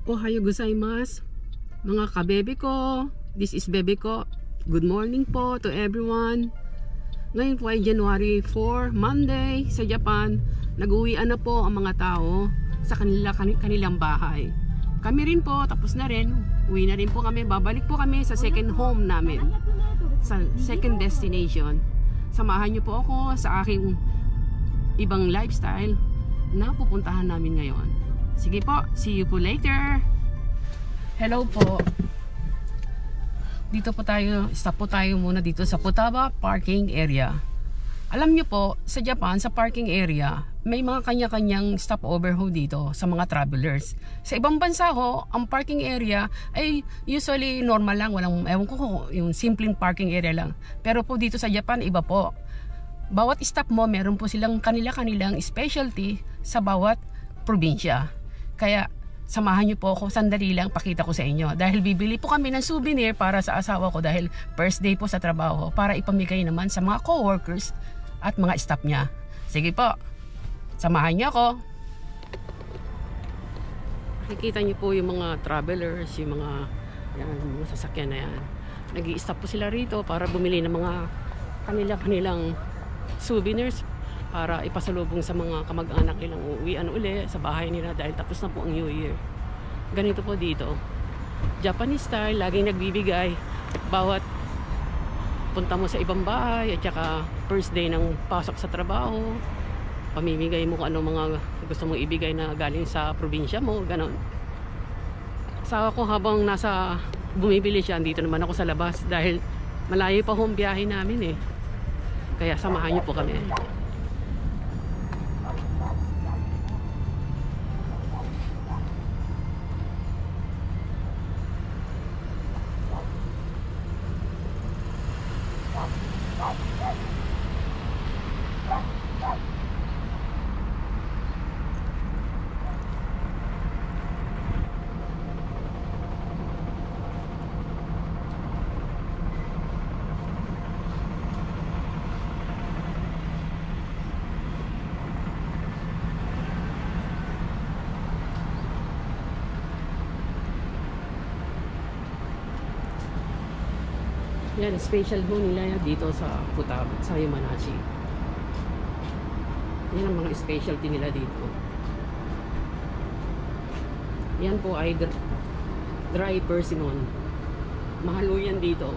Ohayo gozaimasu, mga kabebe ko. This is bebe ko. Good morning po to everyone. Ngayon po ay January 4, Monday sa Japan. Nag-uwian na po ang mga tao sa kanilang bahay. Kami rin po, tapos na rin. Uwi na rin po kami. Babalik po kami sa second home namin, sa second destination. Samahan niyo po ako sa aking ibang lifestyle na pupuntahan namin ngayon. Sige po, see you po later. Hello po. Dito po tayo, stop po tayo muna dito sa Futaba parking area. Alam nyo po, sa Japan, sa parking area, may mga kanya-kanyang stopover ho dito sa mga travelers. Sa ibang bansa ho, ang parking area ay usually normal lang, walang, ewan ko, yung simpleng parking area lang. Pero po dito sa Japan, iba po. Bawat stop mo, meron po silang kanila-kanilang specialty sa bawat probinsya. Kaya samahan niyo po ako, sandali lang pakita ko sa inyo. Dahil bibili po kami ng souvenir para sa asawa ko dahil first day po sa trabaho, para ipamigay naman sa mga co-workers at mga staff niya. Sige po, samahan niyo ako. Nakikita niyo po yung mga travelers, yung mga sasakyan na yan. Nag-i-stop po sila rito para bumili ng mga kanilang souvenirs para ipasalubong sa mga kamag-anak nilang uuwian uli sa bahay nila dahil tapos na po ang New Year. Ganito po dito. Japanese style, laging nagbibigay bawat punta mo sa ibang bahay at saka first day ng pasok sa trabaho. Pamimigay mo kung anong mga gusto mong ibigay na galing sa probinsya mo, ganon. Asawa ko habang nasa bumibili siya, dito naman ako sa labas dahil malayo pa hong biyahe namin eh. Kaya samahan niyo po kami. Yan, special ho nila dito sa Futaba, sa Yamanashi. Yan ang mga specialty nila dito. Yan po ay dry persimmon. Mahal ho yan dito.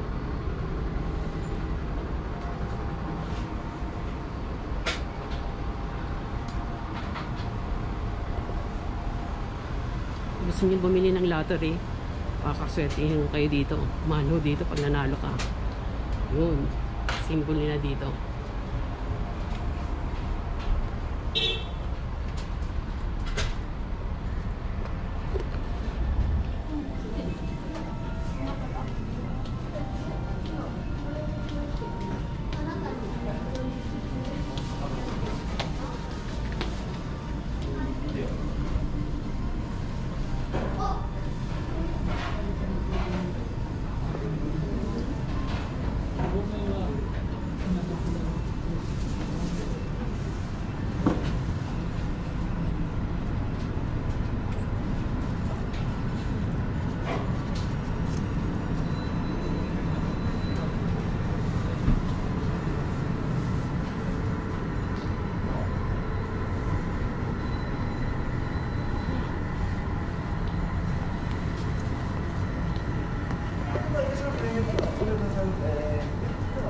Gusto niyo bumili ng lottery? Pakaswertihin kayo dito. Mahal ho dito pag nanalo ka. Yun, symbol nila dito.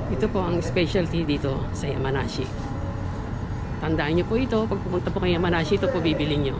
Ito po ang specialty dito sa Yamanashi. Tandaan nyo po ito, pag pupunta po kayo Yamanashi, ito po bibili nyo.